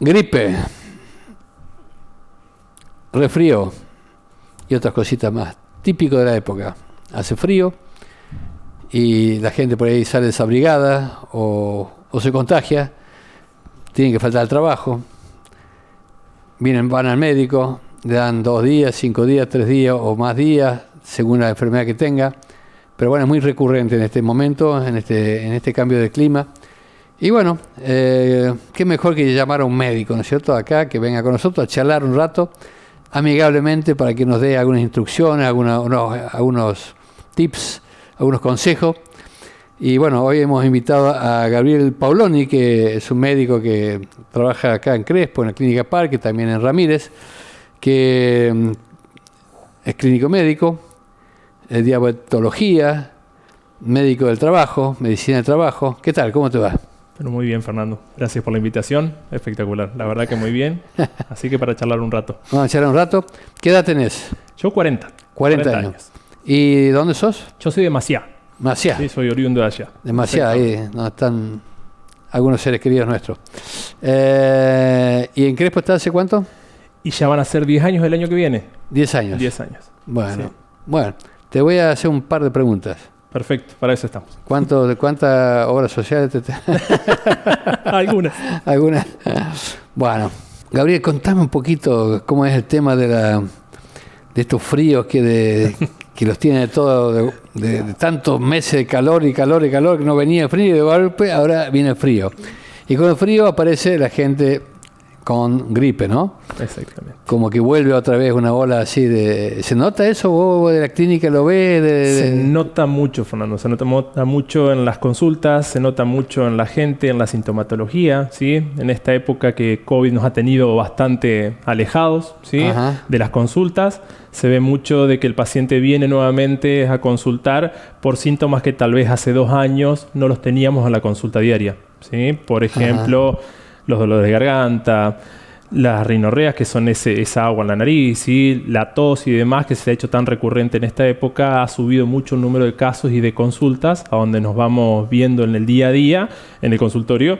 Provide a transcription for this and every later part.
gripe, resfrío y otras cositas más. Típico de la época. Hace frío y la gente por ahí sale desabrigada o se contagia. Tienen que faltar al trabajo. Van al médico, le dan 2 días, 5 días, 3 días o más días, según la enfermedad que tenga. Pero bueno, es muy recurrente en este momento, en este cambio de clima. Y bueno, qué mejor que llamar a un médico, ¿no es cierto?, acá, que venga con nosotros a charlar un rato, amigablemente, para que nos dé algunas instrucciones, algunos tips, algunos consejos. Y bueno, hoy hemos invitado a Gabriel Paoloni, que es un médico que trabaja acá en Crespo, en la Clínica Parque, también en Ramírez, que es clínico médico, es diabetología, médico del trabajo, medicina del trabajo. ¿Qué tal? ¿Cómo te va? Pero muy bien, Fernando. Gracias por la invitación. Espectacular. La verdad que muy bien. Así que para charlar un rato. Vamos a charlar un rato. ¿Qué edad tenés? Yo 40. 40 años. ¿Y dónde sos? Yo soy de Maciá. Maciá. Sí, soy oriundo de allá. De Maciá, ahí no están algunos seres queridos nuestros. ¿Y en Crespo estás hace cuánto? Y ya van a ser 10 años el año que viene. 10 años. 10 años. Bueno, sí. Bueno, te voy a hacer un par de preguntas. Perfecto, para eso estamos. ¿Cuántas obras sociales te Algunas. ¿Algunas? Bueno, Gabriel, contame un poquito cómo es el tema de estos fríos que los tiene todo de tantos meses de calor, que no venía frío y de golpe ahora viene el frío. Y con el frío aparece la gente con gripe, ¿no? Exactamente. Como que vuelve otra vez una ola así de... ¿Se nota eso? ¿Vos de la clínica lo ves? Se nota mucho, Fernando. Se nota mucho en las consultas, se nota mucho en la gente, en la sintomatología, ¿sí? En esta época que COVID nos ha tenido bastante alejados, ¿sí? De las consultas. Se ve mucho de que el paciente viene nuevamente a consultar por síntomas que tal vez hace 2 años no los teníamos en la consulta diaria, ¿sí? Por ejemplo... los dolores de garganta, las rinorreas, que son esa agua en la nariz, ¿sí? La tos y demás, que se ha hecho tan recurrente en esta época, ha subido mucho el número de casos y de consultas, a donde nos vamos viendo en el día a día, en el consultorio,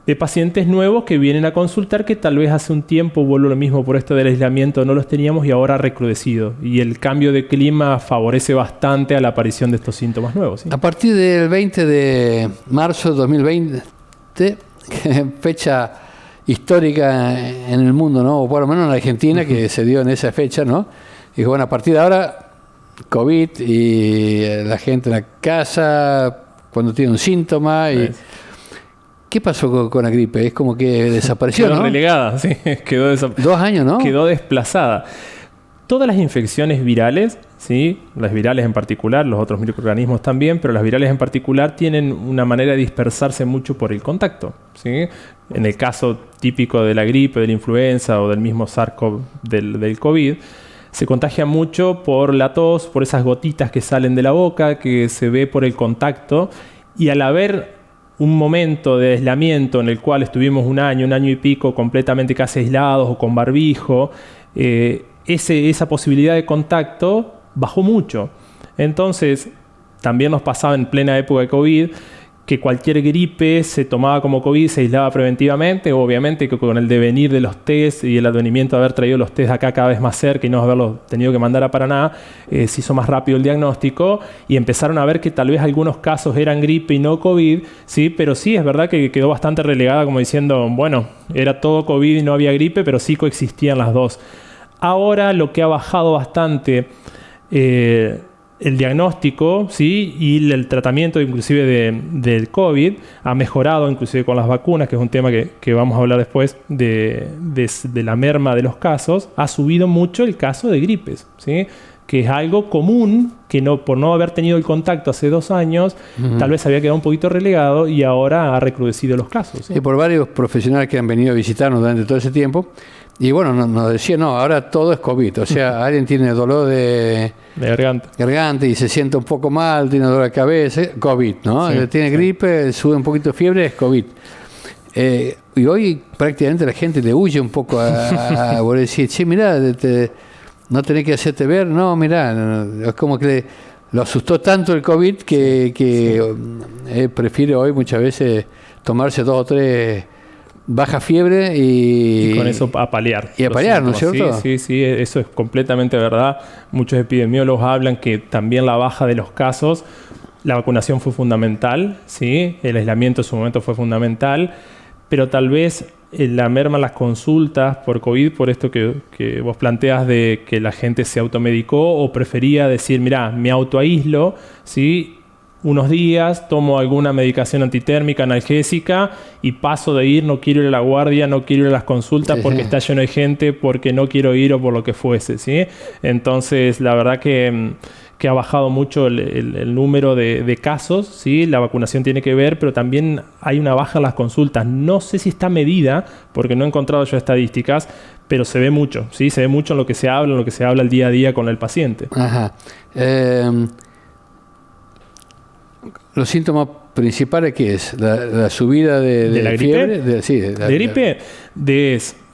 de pacientes nuevos que vienen a consultar que tal vez hace un tiempo, vuelvo lo mismo por esto del aislamiento, no los teníamos y ahora ha recrudecido. Y el cambio de clima favorece bastante a la aparición de estos síntomas nuevos, ¿sí? A partir del 20 de marzo de 2020... fecha histórica en el mundo, ¿no? O por lo menos en la Argentina, que se dio en esa fecha, ¿no? Dijo, bueno, a partir de ahora, COVID y la gente en la casa, cuando tiene un síntoma. ¿Qué pasó con la gripe? Es como que desapareció, quedó ¿no? Relegada, sí. 2 años, ¿no? Quedó desplazada. Todas las infecciones virales, ¿sí? Las virales en particular, los otros microorganismos también, pero las virales en particular tienen una manera de dispersarse mucho por el contacto, ¿sí? En el caso típico de la gripe, de la influenza o del mismo SARS-CoV del COVID, se contagia mucho por la tos, por esas gotitas que salen de la boca, que se ve por el contacto, y al haber un momento de aislamiento en el cual estuvimos un año y pico completamente casi aislados o con barbijo, esa posibilidad de contacto bajó mucho. Entonces, también nos pasaba en plena época de COVID que cualquier gripe se tomaba como COVID, se aislaba preventivamente. Obviamente que con el devenir de los test y el advenimiento de haber traído los test acá cada vez más cerca y no haberlos tenido que mandar a Paraná, se hizo más rápido el diagnóstico y empezaron a ver que tal vez algunos casos eran gripe y no COVID, ¿sí? Pero sí, es verdad que quedó bastante relegada como diciendo, bueno, era todo COVID y no había gripe, pero sí coexistían las dos. Ahora lo que ha bajado bastante el diagnóstico, ¿sí? Y el tratamiento inclusive del COVID ha mejorado inclusive con las vacunas, que es un tema que vamos a hablar después de la merma de los casos. Ha subido mucho el caso de gripes, ¿sí? Que es algo común, que por no haber tenido el contacto hace 2 años, tal vez había quedado un poquito relegado y ahora ha recrudecido los casos, ¿sí? Y por varios profesionales que han venido a visitarnos durante todo ese tiempo. Y bueno, nos decía, no, ahora todo es COVID. O sea, alguien tiene dolor de garganta y se siente un poco mal, tiene dolor de cabeza, COVID, ¿no? Sí, tiene gripe, sube un poquito de fiebre, es COVID. Y hoy prácticamente la gente le huye un poco a decir, sí, mirá, no tenés que hacerte ver, no, mirá, es como que lo asustó tanto el COVID que prefiere hoy muchas veces tomarse 2 o 3 baja fiebre y con eso a paliar. Y a paliar, ¿no es cierto? Sí, eso es completamente verdad. Muchos epidemiólogos hablan que también la baja de los casos, la vacunación fue fundamental, ¿sí? El aislamiento en su momento fue fundamental, pero tal vez la merma en las consultas por COVID, por esto que vos planteas de que la gente se automedicó o prefería decir, mirá, me autoaíslo, ¿sí? Unos días, tomo alguna medicación antitérmica, analgésica y paso de ir, no quiero ir a la guardia, no quiero ir a las consultas porque está lleno de gente, porque no quiero ir o por lo que fuese, ¿sí? Entonces, la verdad que ha bajado mucho el número de casos, ¿sí? La vacunación tiene que ver, pero también hay una baja en las consultas. No sé si está medida, porque no he encontrado yo estadísticas, pero se ve mucho, ¿sí? Se ve mucho en lo que se habla, el día a día con el paciente. Ajá. ¿Los síntomas principales qué es? ¿La subida de la gripe? Fiebre? De gripe,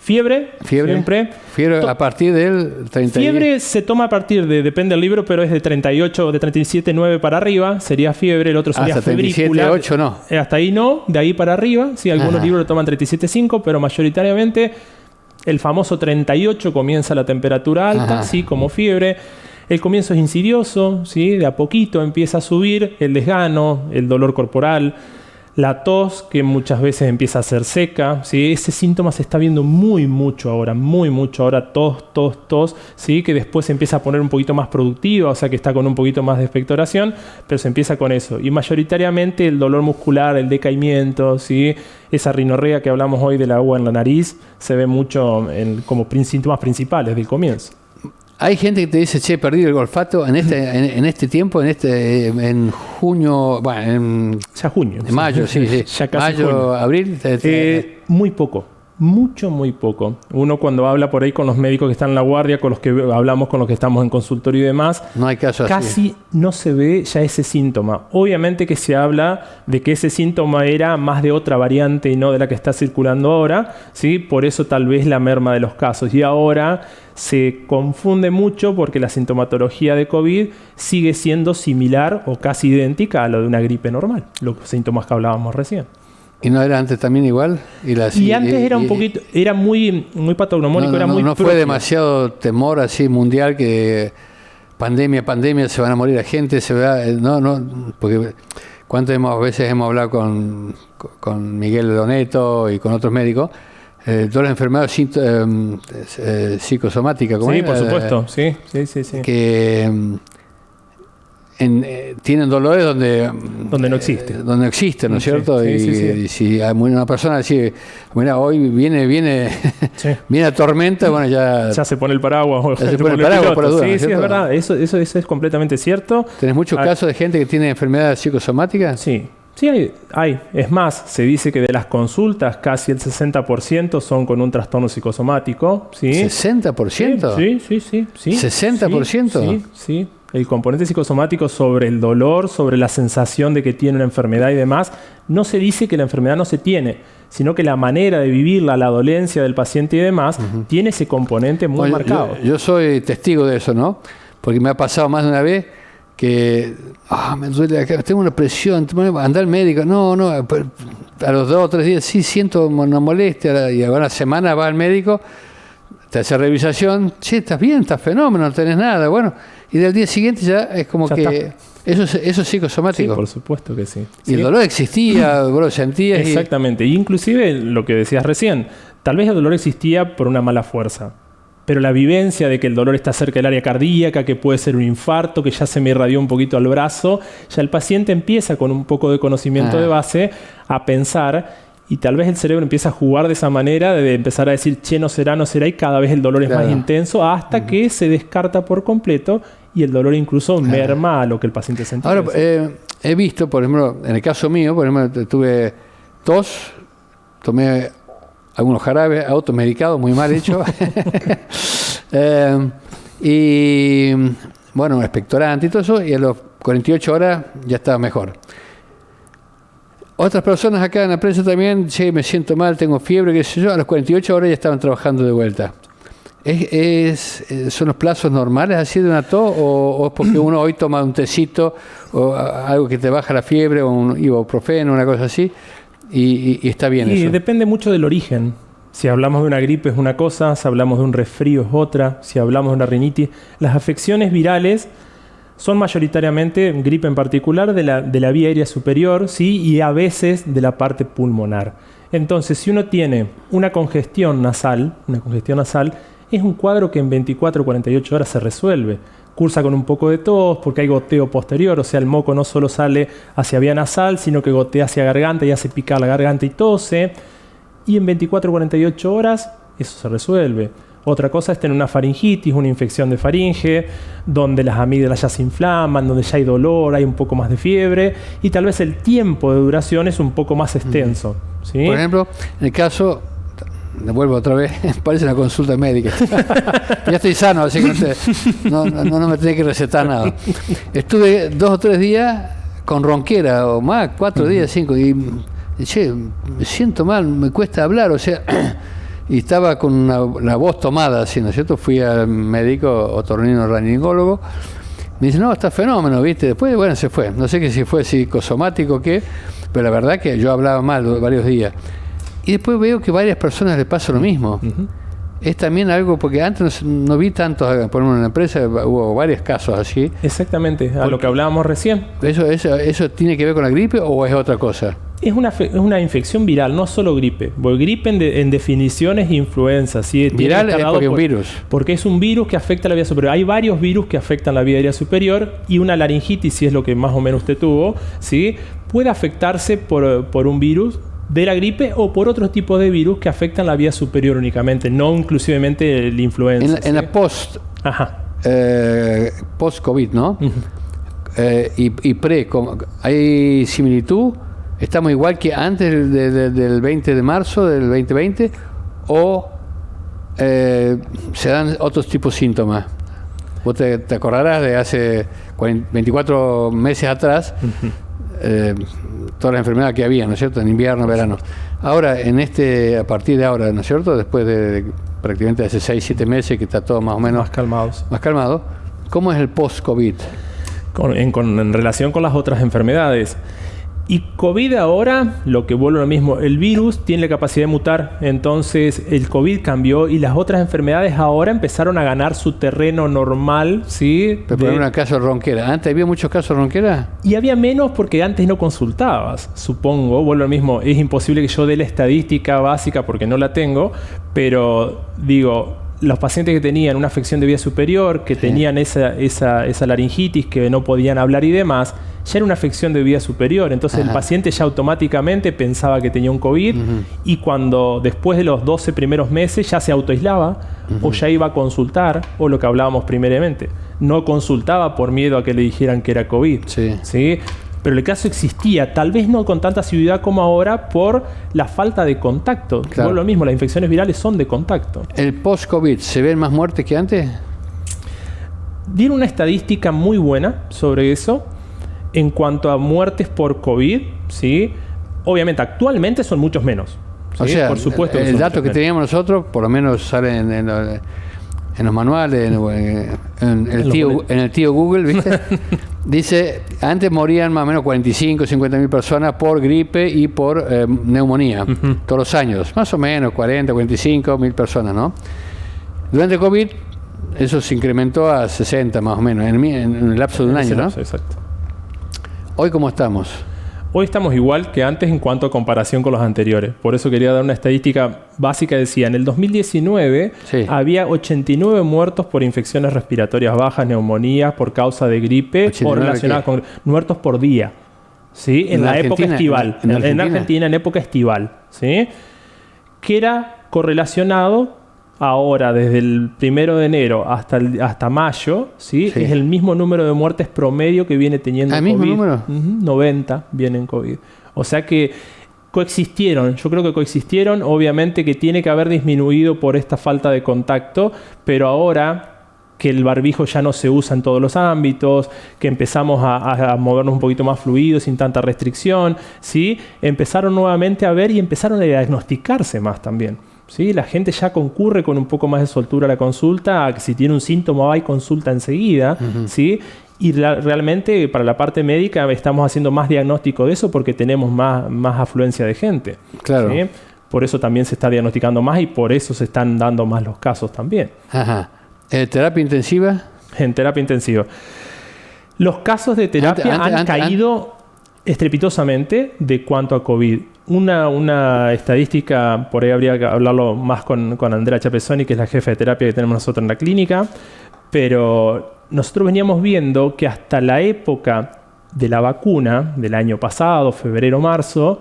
fiebre. Siempre. Fiebre a partir del 30. Fiebre se toma a partir depende del libro, pero es de 38, de 37,9 para arriba, sería fiebre, el otro sería hasta febrícula. 37,8 no. Hasta ahí no, de ahí para arriba. Sí, algunos libros lo toman 37,5, pero mayoritariamente el famoso 38 comienza la temperatura alta, sí, como fiebre. El comienzo es insidioso, ¿sí? De a poquito empieza a subir el desgano, el dolor corporal, la tos, que muchas veces empieza a ser seca, ¿sí? Ese síntoma se está viendo muy mucho ahora, tos, ¿sí? Que después se empieza a poner un poquito más productiva, o sea que está con un poquito más de expectoración, pero se empieza con eso. Y mayoritariamente el dolor muscular, el decaimiento, ¿sí? Esa rinorrea que hablamos hoy del agua en la nariz, se ve mucho como síntomas principales del comienzo. Hay gente que te dice, che, perdí el olfato en este tiempo, en junio, bueno, ya junio. En mayo, sí. Ya casi mayo, junio. abril. Muy poco. Muy poco. Uno cuando habla por ahí con los médicos que están en la guardia, con los que hablamos, con los que estamos en consultorio y demás, no hay caso así. Casi no se ve ya ese síntoma. Obviamente que se habla de que ese síntoma era más de otra variante y no de la que está circulando ahora, ¿sí? Por eso tal vez la merma de los casos. Y ahora se confunde mucho porque la sintomatología de COVID sigue siendo similar o casi idéntica a lo de una gripe normal, los síntomas que hablábamos recién. ¿Y no era antes también igual? Y antes era un poquito, era muy patognomónico, era muy no fue propio. demasiado temor así mundial que pandemia, se van a morir la gente, porque cuántas veces hemos hablado con Miguel Doneto y con otros médicos, todas las enfermedades psicosomáticas, Sí, por supuesto, sí. Que tienen dolores donde no existe. Donde no existe, ¿no es cierto? Sí, y si hay una persona dice, mira, hoy viene a tormenta, bueno, ya se pone el paraguas. Ya se pone el paraguas por la duda, sí, ¿no es es cierto? verdad. Eso es completamente cierto. ¿Tenés muchos casos de gente que tiene enfermedades psicosomáticas? Sí, hay. Es más, se dice que de las consultas casi el 60% son con un trastorno psicosomático. ¿Sí? ¿60%? Sí. ¿60%? Sí. El componente psicosomático sobre el dolor, sobre la sensación de que tiene una enfermedad y demás, no se dice que la enfermedad no se tiene, sino que la manera de vivirla, la dolencia del paciente y demás, tiene ese componente muy marcado. Yo soy testigo de eso, ¿no? Porque me ha pasado más de una vez que me duele acá, tengo una presión, anda al médico, no, a los 2 o 3 días sí siento una molestia, y a una semana va al médico, te hace revisación, che, estás bien, estás fenómeno, no tenés nada, bueno, y del día siguiente ya es como ya que eso es psicosomático. Sí, por supuesto que sí. Y el dolor existía, vos lo sentías. Exactamente, y inclusive lo que decías recién, tal vez el dolor existía por una mala fuerza, pero la vivencia de que el dolor está cerca del área cardíaca, que puede ser un infarto, que ya se me irradió un poquito al brazo, ya el paciente empieza con un poco de conocimiento de base a pensar. Y tal vez el cerebro empieza a jugar de esa manera, de empezar a decir, che, no será, y cada vez el dolor es más intenso, hasta que se descarta por completo y el dolor incluso merma a lo que el paciente sentía. Ahora, he visto, por ejemplo, en el caso mío, tuve tos, tomé algunos jarabes automedicados, muy mal hechos, y bueno, expectorante y todo eso, y a los 48 horas ya estaba mejor. Otras personas acá en la prensa también, che, me siento mal, tengo fiebre, qué sé yo, a los 48 horas ya estaban trabajando de vuelta. ¿Son los plazos normales así de una tos o es porque uno hoy toma un tecito o algo que te baja la fiebre o un ibuprofeno, una cosa así, y está bien y eso. depende mucho del origen. Si hablamos de una gripe es una cosa, si hablamos de un resfrío es otra, si hablamos de una rinitis. Las afecciones virales son mayoritariamente, gripe en particular, de la vía aérea superior, ¿sí? Y a veces de la parte pulmonar. Entonces, si uno tiene una congestión nasal, es un cuadro que en 24 o 48 horas se resuelve. Cursa con un poco de tos porque hay goteo posterior, o sea, el moco no solo sale hacia vía nasal, sino que gotea hacia garganta y hace picar la garganta y tose. Y en 24 o 48 horas eso se resuelve. Otra cosa es tener una faringitis, una infección de faringe, donde las amígdalas ya se inflaman, donde ya hay dolor, hay un poco más de fiebre y tal vez el tiempo de duración es un poco más extenso. ¿Sí? Por ejemplo, en el caso, vuelvo otra vez, parece una consulta médica. Ya estoy sano, así que no me tenés que recetar nada. Estuve 2 o 3 días con ronquera, o más, 4 días, 5, y che, me siento mal, me cuesta hablar, o sea, y estaba con la voz tomada, así, ¿no es cierto? Fui al médico otorrinolaringólogo, me dice, no, está fenómeno, ¿viste? Después, bueno, se fue. No sé si fue psicosomático o qué, pero la verdad que yo hablaba mal varios días. Y después veo que a varias personas les pasa lo mismo. Es también algo, porque antes no vi tantos, por ejemplo, en la empresa hubo varios casos así. Exactamente, a lo que hablábamos recién. ¿Eso tiene que ver con la gripe o es otra cosa? Es una infección viral, no solo gripe. Porque gripe en definición es influenza. ¿Sí? Viral es porque es un virus. Porque es un virus que afecta la vía superior. Hay varios virus que afectan la vía aérea superior y una laringitis, si es lo que más o menos usted tuvo, ¿sí? Puede afectarse por un virus de la gripe o por otros tipos de virus que afectan la vía superior únicamente, no inclusivamente la influenza. En la post-COVID, ¿no? Y pre, ¿hay similitud? ¿Estamos igual que antes del 20 de marzo del 2020? ¿O se dan otros tipos de síntomas? Vos te acordarás de hace 24 meses atrás, todas las enfermedades que había, ¿no es cierto? En invierno, verano. Ahora, a partir de ahora, ¿no es cierto? Después de prácticamente hace 6-7 meses que está todo más o menos más calmado, ¿cómo es el post-COVID? En relación con las otras enfermedades. Y COVID ahora, lo que vuelve lo mismo, el virus tiene la capacidad de mutar, entonces el COVID cambió y las otras enfermedades ahora empezaron a ganar su terreno normal, ¿sí? Pero por un caso de ronquera, ¿antes había muchos casos de ronquera? Y había menos porque antes no consultabas, supongo, vuelve lo mismo, es imposible que yo dé la estadística básica porque no la tengo, pero digo, los pacientes que tenían una afección de vía superior, que tenían esa laringitis, que no podían hablar y demás, ya era una afección de vía superior. Entonces el paciente ya automáticamente pensaba que tenía un COVID y cuando después de los 12 primeros meses ya se autoaislaba o ya iba a consultar, o lo que hablábamos primeramente, no consultaba por miedo a que le dijeran que era COVID. ¿Sí? Pero el caso existía, tal vez no con tanta asiduidad como ahora por la falta de contacto. Claro. Lo mismo, las infecciones virales son de contacto. ¿El post-COVID se ven más muertes que antes? Dieron una estadística muy buena sobre eso en cuanto a muertes por COVID, ¿sí? Obviamente, actualmente son muchos menos. ¿Sí? O sea, por supuesto, el dato que teníamos nosotros, por lo menos sale en los manuales, en el tío Google, ¿viste? Dice, antes morían más o menos 45, 50 mil personas por gripe y por neumonía, todos los años, más o menos 40, 45 mil personas, ¿no? Durante el COVID, eso se incrementó a 60 más o menos, en el lapso de un año, ¿no? Exacto. ¿Hoy cómo estamos? Hoy estamos igual que antes en cuanto a comparación con los anteriores. Por eso quería dar una estadística básica. Decía, en el 2019 había 89 muertos por infecciones respiratorias bajas, neumonías, por causa de gripe o relacionadas con muertos por día. ¿Sí? En la época estival. En Argentina, en época estival. ¿Sí? Que era correlacionado ahora, desde el 1 de enero hasta mayo, ¿sí? Es el mismo número de muertes promedio que viene teniendo COVID. ¿El mismo número? 90 vienen COVID. O sea que coexistieron. Yo creo que coexistieron. Obviamente que tiene que haber disminuido por esta falta de contacto, pero ahora que el barbijo ya no se usa en todos los ámbitos, que empezamos a movernos un poquito más fluidos, sin tanta restricción, ¿sí? Empezaron nuevamente a ver y empezaron a diagnosticarse más también. ¿sí? La gente ya concurre con un poco más de soltura a la consulta, a que si tiene un síntoma va y consulta enseguida, ¿sí? Y realmente para la parte médica estamos haciendo más diagnóstico de eso porque tenemos más afluencia de gente. Claro. ¿Sí? Por eso también se está diagnosticando más y por eso se están dando más los casos también. Ajá. ¿Terapia intensiva? En terapia intensiva. Los casos de terapia han caído estrepitosamente de cuanto a COVID. Una estadística, por ahí habría que hablarlo más con Andrea Chapesoni, que es la jefa de terapia que tenemos nosotros en la clínica, pero nosotros veníamos viendo que hasta la época de la vacuna, del año pasado, febrero, marzo,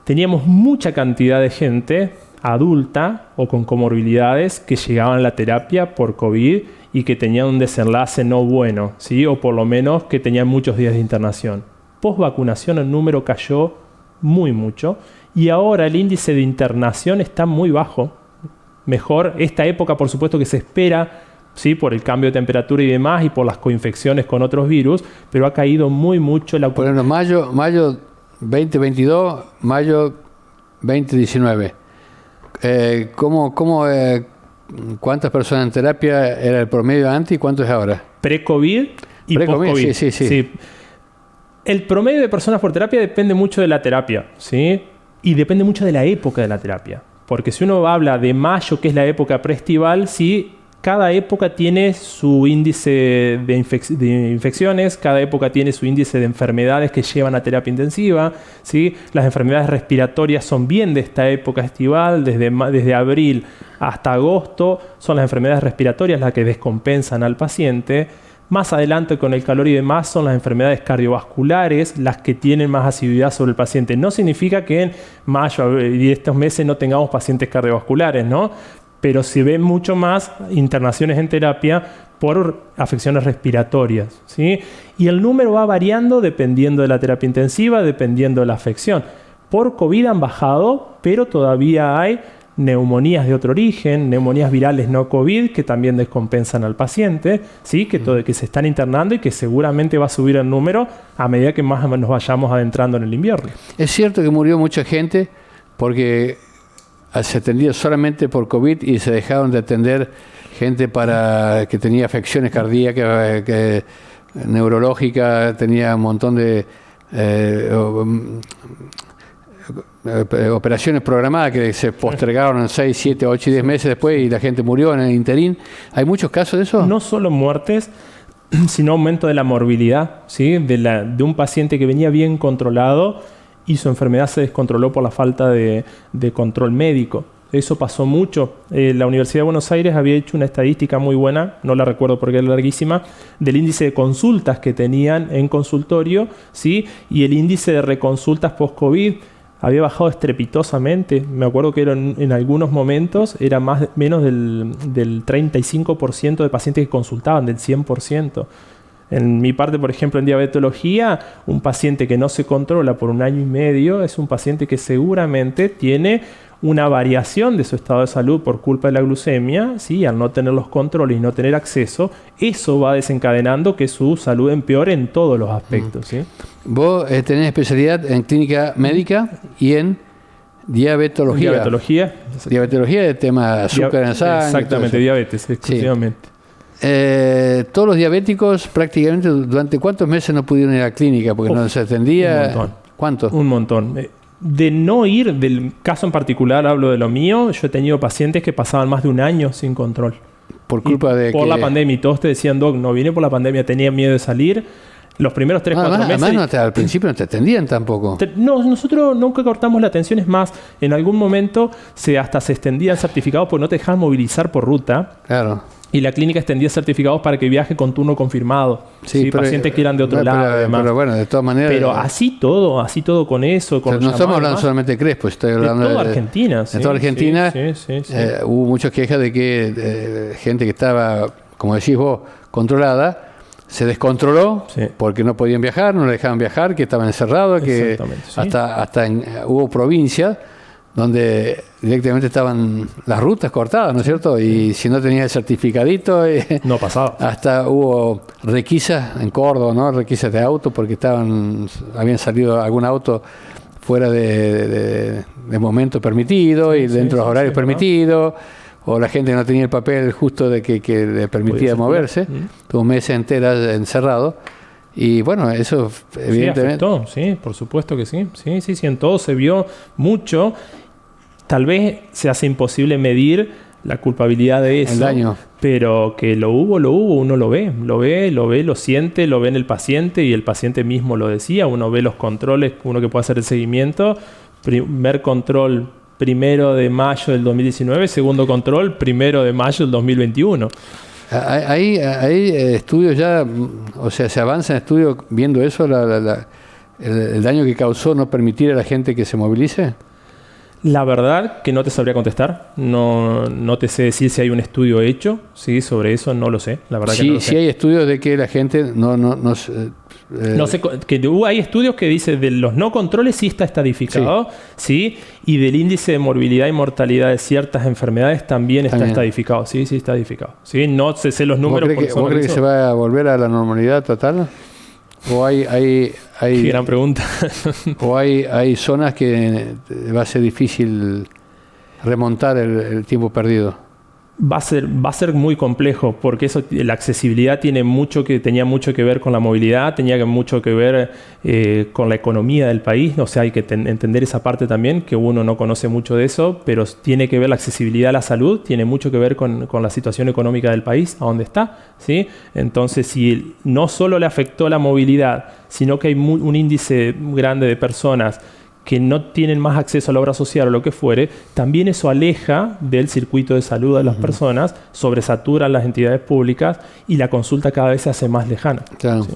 teníamos mucha cantidad de gente adulta o con comorbilidades que llegaban a la terapia por COVID y que tenían un desenlace no bueno, ¿sí? O por lo menos que tenían muchos días de internación. Post vacunación el número cayó mucho y ahora el índice de internación está muy bajo. Mejor esta época, por supuesto, que se espera, ¿sí? Por el cambio de temperatura y demás y por las coinfecciones con otros virus, pero ha caído mucho la... Por ejemplo, mayo 2022, mayo 2019. ¿Cuántas personas en terapia era el promedio antes y cuánto es ahora? Pre-COVID y post-COVID. Sí. El promedio de personas por terapia depende mucho de la terapia, ¿sí? Y depende mucho de la época de la terapia. Porque si uno habla de mayo, que es la época preestival, ¿sí? Cada época tiene su índice de infecciones, cada época tiene su índice de enfermedades que llevan a terapia intensiva, ¿sí? Las enfermedades respiratorias son bien de esta época estival, desde abril hasta agosto, son las enfermedades respiratorias las que descompensan al paciente. Más adelante, con el calor y demás, son las enfermedades cardiovasculares las que tienen más asiduidad sobre el paciente. No significa que en mayo y estos meses no tengamos pacientes cardiovasculares, ¿no? Pero se ven mucho más internaciones en terapia por afecciones respiratorias, ¿sí? Y el número va variando dependiendo de la terapia intensiva, dependiendo de la afección. Por COVID han bajado, pero todavía hay neumonías de otro origen, neumonías virales no COVID, que también descompensan al paciente, ¿sí? Que se están internando y que seguramente va a subir el número a medida que más nos vayamos adentrando en el invierno. Es cierto que murió mucha gente porque se atendía solamente por COVID y se dejaron de atender gente que tenía afecciones cardíacas, neurológicas, tenía un montón de operaciones programadas que se postergaron en 6, 7, 8 y 10 meses después y la gente murió en el interín. ¿Hay muchos casos de eso? No solo muertes, sino aumento de la morbilidad, ¿sí? De un paciente que venía bien controlado y su enfermedad se descontroló por la falta de control médico. Eso pasó mucho. La Universidad de Buenos Aires había hecho una estadística muy buena, no la recuerdo porque es larguísima, del índice de consultas que tenían en consultorio, ¿sí? Y el índice de reconsultas post-COVID había bajado estrepitosamente. Me acuerdo que en algunos momentos era menos del 35% de pacientes que consultaban, del 100%. En mi parte, por ejemplo, en diabetología, un paciente que no se controla por 1 año y medio es un paciente que seguramente tiene una variación de su estado de salud por culpa de la glucemia, ¿sí? Al no tener los controles y no tener acceso, eso va desencadenando que su salud empeore en todos los aspectos, ¿sí? Vos tenés especialidad en clínica médica y en diabetología. Diabetología de tema azúcar en sangre. Exactamente, diabetes, exclusivamente. Sí. Todos los diabéticos prácticamente durante ¿cuántos meses no pudieron ir a la clínica? Porque no se atendía. Un montón. ¿Cuántos? Un montón. De no ir, del caso en particular, hablo de lo mío, yo he tenido pacientes que pasaban más de 1 año sin control. Por culpa de por la pandemia. Y todos te decían, Doc, no vine por la pandemia, tenía miedo de salir. Los primeros 3-4 meses... Además, al principio no te atendían tampoco. No, nosotros nunca cortamos la atención. Es más, en algún momento hasta se extendían certificados porque no te dejaban movilizar por ruta. Claro. Y la clínica extendía certificados para que viaje con turno confirmado. Sí, pacientes que eran de otro lado. Además. Pero bueno, de todas maneras... Pero así todo con eso. Con no estamos hablando solamente de Crespo, estoy hablando de toda Argentina. De toda Argentina. Sí. Hubo muchas quejas de que gente que estaba, como decís vos, controlada, se descontroló porque no podían viajar, no le dejaban viajar, que estaban encerrados, que hubo provincias donde directamente estaban las rutas cortadas, ¿no es cierto? Y si no tenías el certificadito... no pasaba. Hasta hubo requisas en Córdoba, ¿no? Requisas de auto porque habían salido algún auto fuera de momento permitido y dentro de los horarios permitidos, o la gente no tenía el papel justo de que le permitía moverse, tuvo meses enteras encerrado. Y bueno, eso evidentemente... afectó, sí, por supuesto que sí. Sí, en todo se vio mucho. Tal vez se hace imposible medir la culpabilidad de eso. El daño. Pero que lo hubo, uno lo ve, lo siente, lo ve en el paciente y el paciente mismo lo decía. Uno ve los controles, uno que puede hacer el seguimiento. Primer control 1 de mayo del 2019, segundo control 1 de mayo del 2021. Hay estudios ya, o sea, se avanza en estudios viendo eso, el daño que causó no permitir a la gente que se movilice. La verdad que no te sabría contestar, no te sé decir si hay un estudio hecho, sí, sobre eso no lo sé, la verdad que no lo sé. Sí hay estudios de que la gente no sé, que hay estudios que dicen de los no controles sí está estadificado, sí, y del índice de morbilidad y mortalidad de ciertas enfermedades también está estadificado, sí está estadificado. Sí, no sé los números. ¿Vos crees que se va a volver a la normalidad total? ¿O hay Qué gran pregunta. ¿O hay zonas que va a ser difícil remontar el tiempo perdido? Va a ser muy complejo porque la accesibilidad tenía mucho que ver con la movilidad, tenía mucho que ver con la economía del país. O sea, hay que entender esa parte también, que uno no conoce mucho de eso, pero tiene que ver la accesibilidad a la salud, tiene mucho que ver con la situación económica del país, a dónde está, ¿sí? Entonces, si no solo le afectó la movilidad, sino que hay un índice grande de personas que no tienen más acceso a la obra social o lo que fuere, también eso aleja del circuito de salud a las personas, sobresatura las entidades públicas y la consulta cada vez se hace más lejana. Claro. Sí.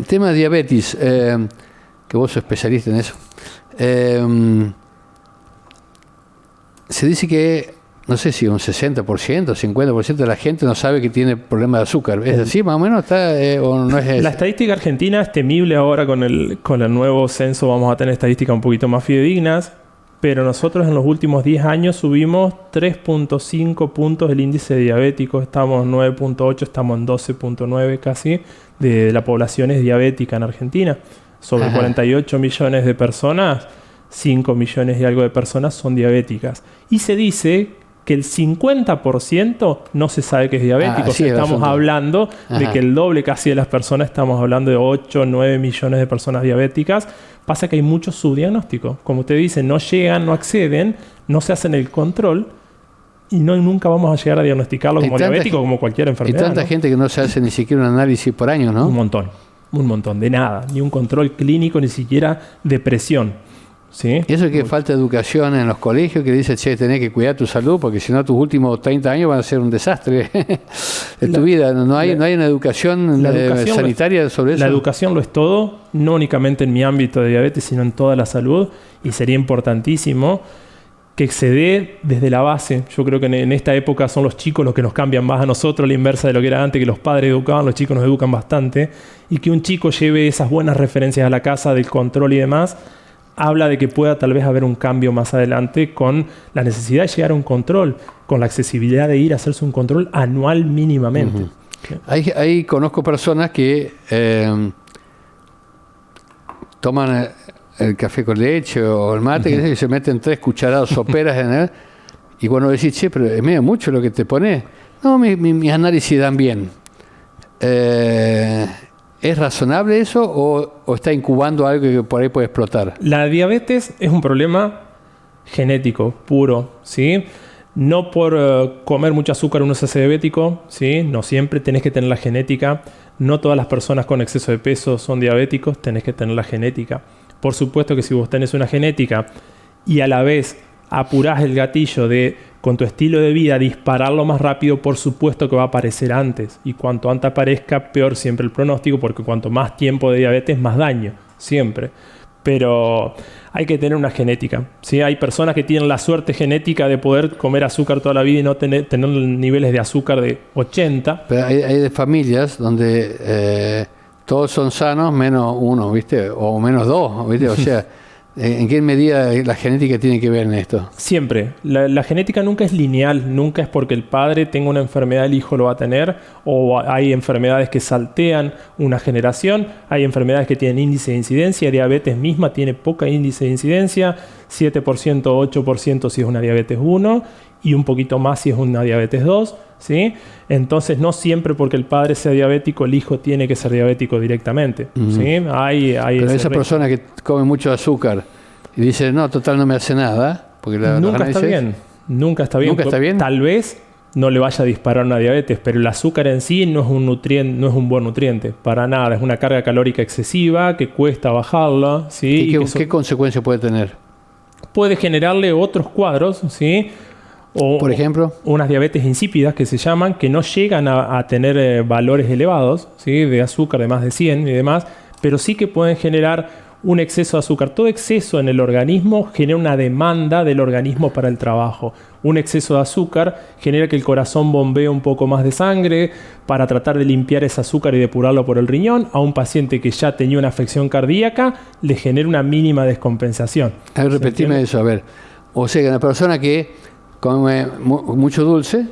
Tema de diabetes, que vos sos especialista en eso. Se dice que, no sé si un 60%, 50% de la gente no sabe que tiene problema de azúcar. ¿Es así más o menos? ¿O no es eso? La estadística argentina es temible ahora con el nuevo censo. Vamos a tener estadísticas un poquito más fidedignas, pero nosotros en los últimos 10 años subimos 3.5 puntos el índice diabético. Estamos en 9.8, estamos en 12.9 casi de la población es diabética en Argentina. Sobre 48 millones de personas, 5 millones y algo de personas son diabéticas. Y se dice que el 50% no se sabe que es diabético. Estamos hablando de que el doble casi de las personas, estamos hablando de 8, 9 millones de personas diabéticas. Pasa que hay muchos subdiagnósticos. Como usted dice, no llegan, no acceden, no se hacen el control y nunca vamos a llegar a diagnosticarlo como diabético, como cualquier enfermedad. Hay tanta gente que no se hace ni siquiera un análisis por año, ¿no? Un montón, de nada. Ni un control clínico, ni siquiera de presión. ¿Sí? Eso es que falta educación en los colegios, que dice, che, tenés que cuidar tu salud, porque si no tus últimos 30 años van a ser un desastre de tu vida. No hay una educación sanitaria sobre eso. La educación lo es todo, no únicamente en mi ámbito de diabetes, sino en toda la salud, y sería importantísimo que se dé desde la base. Yo creo que en esta época son los chicos los que nos cambian más a nosotros, la inversa de lo que era antes, que los padres educaban, los chicos nos educan bastante, y que un chico lleve esas buenas referencias a la casa del control y demás, habla de que pueda tal vez haber un cambio más adelante con la necesidad de llegar a un control, con la accesibilidad de ir a hacerse un control anual mínimamente. Ahí conozco personas que toman el café con leche o el mate y se meten 3 cucharadas soperas en él, y cuando decís, che, pero es medio mucho lo que te pones. No, mis análisis dan bien. ¿Es razonable eso o está incubando algo que por ahí puede explotar? La diabetes es un problema genético, puro, ¿sí? No por comer mucho azúcar uno se hace diabético, ¿sí? No siempre tenés que tener la genética. No todas las personas con exceso de peso son diabéticos, tenés que tener la genética. Por supuesto que si vos tenés una genética y a la vez apurás el gatillo de, con tu estilo de vida, dispararlo más rápido, por supuesto que va a aparecer antes. Y cuanto antes aparezca, peor siempre el pronóstico, porque cuanto más tiempo de diabetes, más daño, siempre. Pero hay que tener una genética, ¿sí? Hay personas que tienen la suerte genética de poder comer azúcar toda la vida y no tener niveles de azúcar de 80. Pero hay de familias donde todos son sanos menos uno, ¿viste? O menos 2, ¿viste? O sea... ¿En qué medida la genética tiene que ver en esto? Siempre. La genética nunca es lineal, nunca es porque el padre tenga una enfermedad, el hijo lo va a tener, o hay enfermedades que saltean una generación, hay enfermedades que tienen índice de incidencia, diabetes misma tiene poca índice de incidencia, 7%, 8% si es una diabetes 1 y un poquito más si es una diabetes 2, ¿sí? Entonces no siempre porque el padre sea diabético el hijo tiene que ser diabético directamente, ¿sí? Pero esa persona que come mucho azúcar y dice, no, total no me hace nada, porque nunca está bien. Nunca está bien. ¿Nunca está bien? Tal vez no le vaya a disparar una diabetes, pero el azúcar en sí no es un nutriente, no es un buen nutriente, para nada. Es una carga calórica excesiva que cuesta bajarla, ¿sí? ¿Qué consecuencia puede tener? Puede generarle otros cuadros, ¿sí? Por ejemplo, unas diabetes insípidas que se llaman, que no llegan a tener valores elevados, ¿sí? De azúcar de más de 100 y demás, pero sí que pueden generar un exceso de azúcar. Todo exceso en el organismo genera una demanda del organismo para el trabajo. Un exceso de azúcar genera que el corazón bombee un poco más de sangre para tratar de limpiar ese azúcar y depurarlo por el riñón. A un paciente que ya tenía una afección cardíaca le genera una mínima descompensación. A ver, repetime eso, a ver. O sea, que una persona que come mucho dulce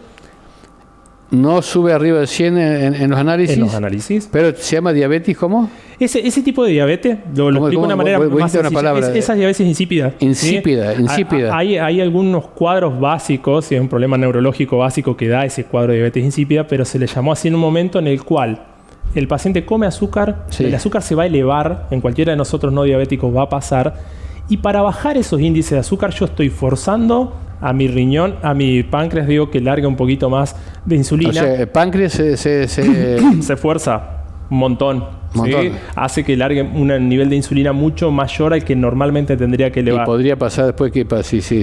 no sube arriba de 100 en los análisis. En los análisis. Pero se llama diabetes, ¿cómo? Ese tipo de diabetes, lo explico de una manera más sencilla. Esas diabetes insípidas. Insípida. Hay algunos cuadros básicos, y es un problema neurológico básico que da ese cuadro de diabetes insípida, pero se le llamó así en un momento en el cual el paciente come azúcar, el azúcar se va a elevar, en cualquiera de nosotros no diabéticos va a pasar, y para bajar esos índices de azúcar yo estoy forzando a mi riñón, a mi páncreas, digo que largue un poquito más de insulina. O sea, el páncreas se fuerza un montón. ¿Sí? Hace que largue un nivel de insulina mucho mayor al que normalmente tendría que elevar. Y podría pasar después que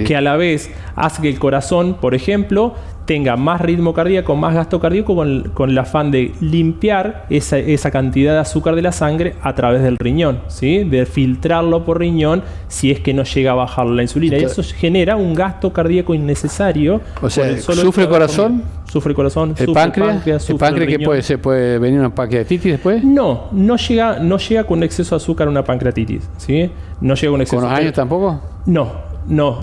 que a la vez hace que el corazón, por ejemplo, tenga más ritmo cardíaco, más gasto cardíaco con el afán de limpiar esa cantidad de azúcar de la sangre a través del riñón, ¿sí? De filtrarlo por riñón si es que no llega a bajar la insulina. Entonces, y eso genera un gasto cardíaco innecesario. O sea, ¿sufre el corazón? Sufre el corazón, ¿El páncreas? ¿El páncreas que se puede venir una pancreatitis después? No llega con exceso de azúcar a una pancreatitis, ¿sí? No llega con exceso. ¿Con los años tampoco? No.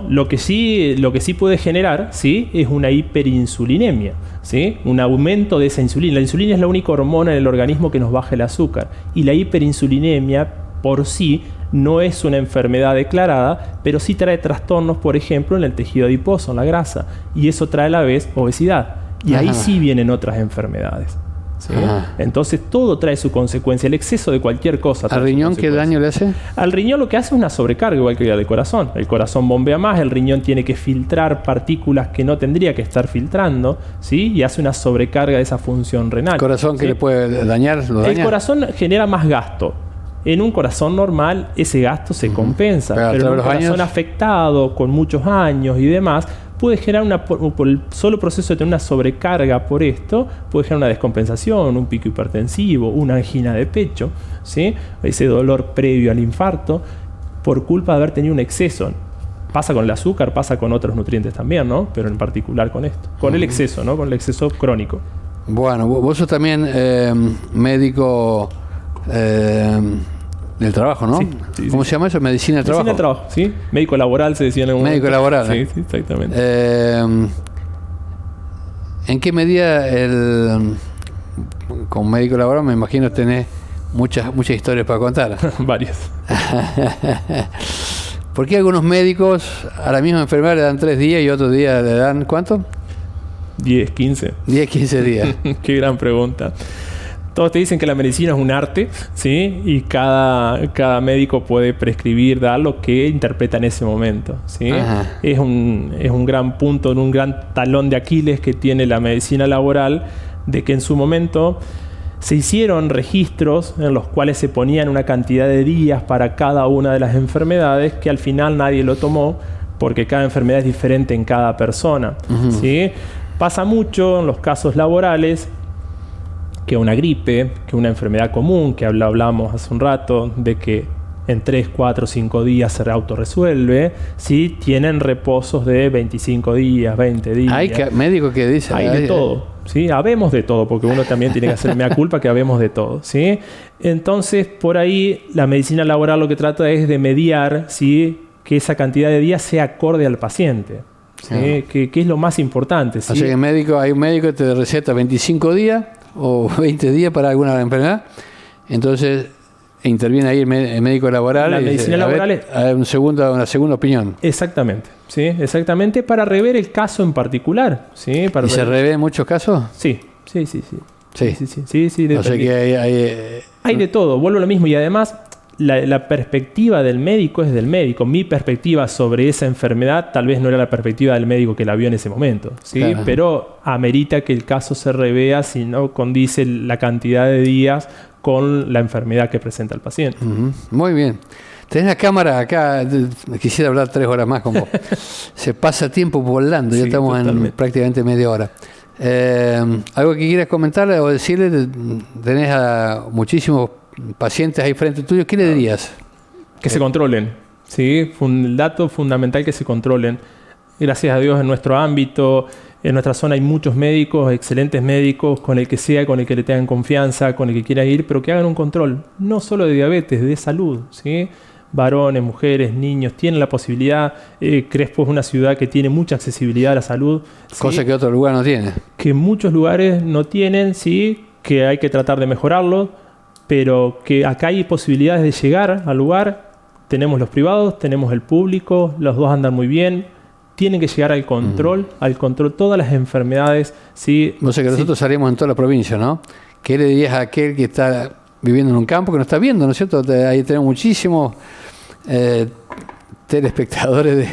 Lo que sí puede generar, ¿sí? Es una hiperinsulinemia, ¿sí? Un aumento de esa insulina. La insulina es la única hormona en el organismo que nos baja el azúcar. Y la hiperinsulinemia por sí no es una enfermedad declarada, pero sí trae trastornos, por ejemplo, en el tejido adiposo, en la grasa. Y eso trae a la vez obesidad. Y ahí sí vienen otras enfermedades, ¿sí? Entonces todo trae su consecuencia. El exceso de cualquier cosa. ¿Al riñón qué daño le hace? Al riñón lo que hace es una sobrecarga, igual que al corazón. El corazón bombea más, el riñón tiene que filtrar partículas que no tendría que estar filtrando, ¿sí? Y hace una sobrecarga de esa función renal. ¿El corazón que le puede dañar? El corazón genera más gasto. En un corazón normal ese gasto se compensa, pero en un corazón afectado, con muchos años y demás, puede generar por el solo proceso de tener una sobrecarga por esto, puede generar una descompensación, un pico hipertensivo, una angina de pecho, ¿sí? Ese dolor previo al infarto, por culpa de haber tenido un exceso. Pasa con el azúcar, pasa con otros nutrientes también, ¿no? Pero en particular con esto, con el exceso, ¿no? Con el exceso crónico. Bueno, vos sos también médico del trabajo, ¿no? Sí, ¿Cómo se llama eso? Medicina del trabajo. Medicina del trabajo, sí. Médico laboral se decía en algún Médico laboral. Sí, exactamente. ¿En qué medida como médico laboral me imagino tenés muchas historias para contar? Varias. ¿Por qué algunos médicos a la misma enfermedad le dan 3 días y otros días le dan ¿cuánto? 10, 15. 10, 15 días. Qué gran pregunta. Todos te dicen que la medicina es un arte, ¿sí? Y cada médico puede prescribir, dar lo que interpreta en ese momento, ¿sí? Es un gran punto, un gran talón de Aquiles que tiene la medicina laboral, de que en su momento se hicieron registros en los cuales se ponían una cantidad de días para cada una de las enfermedades que al final nadie lo tomó porque cada enfermedad es diferente en cada persona, ¿sí? Pasa mucho en los casos laborales que una gripe, que una enfermedad común, que hablamos hace un rato, de que en 3, 4, 5 días se autorresuelve, ¿sí? Tienen reposos de 25 días, 20 días. Hay médicos que dicen... Hay de todo. ¿sí? Habemos de todo, porque uno también tiene que hacer mea culpa que habemos de todo, ¿sí? Entonces, por ahí, la medicina laboral lo que trata es de mediar, ¿sí? Que esa cantidad de días sea acorde al paciente, ¿sí? Que es lo más importante, ¿sí? O sea que hay un médico que te receta 25 días o 20 días para alguna enfermedad, entonces interviene ahí el médico laboral. La medicina laboral es una segunda opinión. Exactamente, ¿sí? Exactamente, para rever el caso en particular, ¿sí? ¿Y se revé en muchos casos? Sí. Sí. O sea que hay de todo, vuelvo a lo mismo. Y además, la perspectiva del médico es del médico. Mi perspectiva sobre esa enfermedad tal vez no era la perspectiva del médico que la vio en ese momento, ¿sí? Claro. Pero amerita que el caso se revea si no condice la cantidad de días con la enfermedad que presenta el paciente. Muy bien. Tenés la cámara acá, quisiera hablar 3 horas más con vos. Se pasa tiempo volando, ya estamos totalmente en prácticamente media hora. ¿Algo que quieras comentarle o decirle? Tenés a muchísimos pacientes ahí frente tuyo, ¿qué le dirías? Que se controlen, ¿sí? El dato fundamental, que se controlen. Gracias a Dios en nuestro ámbito, en nuestra zona hay muchos médicos, excelentes médicos, con el que sea, con el que le tengan confianza, con el que quiera ir, pero que hagan un control, no solo de diabetes, de salud, ¿sí? Varones, mujeres, niños, tienen la posibilidad. Crespo es una ciudad que tiene mucha accesibilidad a la salud, ¿sí? Cosa que otro lugar no tiene. Que muchos lugares no tienen, sí, que hay que tratar de mejorarlo, pero que acá hay posibilidades de llegar al lugar. Tenemos los privados, tenemos el público, los dos andan muy bien. Tienen que llegar al control, todas las enfermedades, ¿sí? O sea que nosotros salimos en toda la provincia, ¿no? ¿Qué le dirías a aquel que está viviendo en un campo que no está viendo, ¿no es cierto? Ahí tenemos muchísimos telespectadores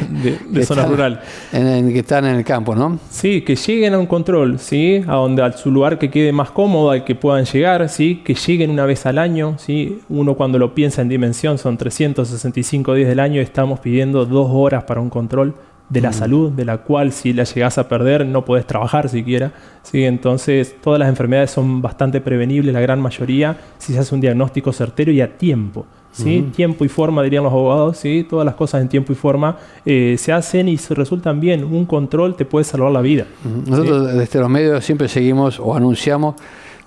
de zona rural que están en el campo, ¿no? Sí, que lleguen a un control, ¿sí? A su lugar que quede más cómodo, al que puedan llegar, ¿sí? Que lleguen una vez al año, ¿sí? Uno cuando lo piensa en dimensión son 365 días del año, estamos pidiendo 2 horas para un control de la salud, de la cual si la llegás a perder no podés trabajar siquiera, ¿sí? Entonces todas las enfermedades son bastante prevenibles, la gran mayoría, si se hace un diagnóstico certero y a tiempo, ¿sí? Tiempo y forma, dirían los abogados, ¿sí? Todas las cosas en tiempo y forma se hacen y se resultan bien. Un control te puede salvar la vida. Nosotros desde los medios siempre seguimos o anunciamos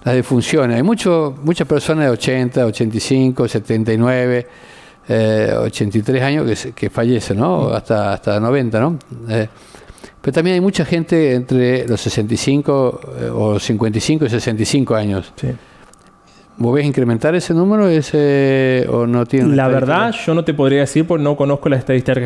las defunciones. Hay muchas personas de 80, 85, 79... 83 años que fallece, ¿no? Hasta 90, ¿no? Pero también hay mucha gente entre los 65 o 55 y 65 años. Sí. ¿Vos ves incrementar ese número o no tiene? La verdad, yo no te podría decir porque no conozco la estadística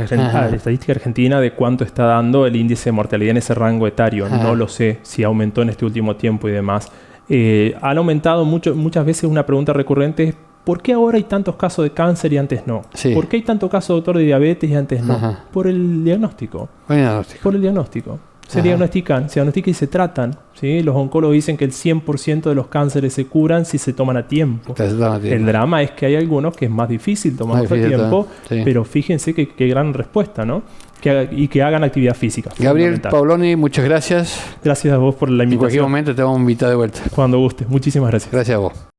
argentina de cuánto está dando el índice de mortalidad en ese rango etario. No lo sé si aumentó en este último tiempo y demás. Han aumentado muchas veces. Una pregunta recurrente es: ¿por qué ahora hay tantos casos de cáncer y antes no? Sí. ¿Por qué hay tantos casos, doctor, de diabetes y antes no? Por el diagnóstico. Por el diagnóstico. Se diagnostican y se tratan, ¿sí? Los oncólogos dicen que el 100% de los cánceres se curan si se toman a tiempo. El drama es que hay algunos que es más difícil tomar a tiempo, pero fíjense qué gran respuesta, ¿no? Y que hagan actividad física. Gabriel Paoloni, muchas gracias. Gracias a vos por la invitación. En cualquier momento te vamos a invitar de vuelta. Cuando guste. Muchísimas gracias. Gracias a vos.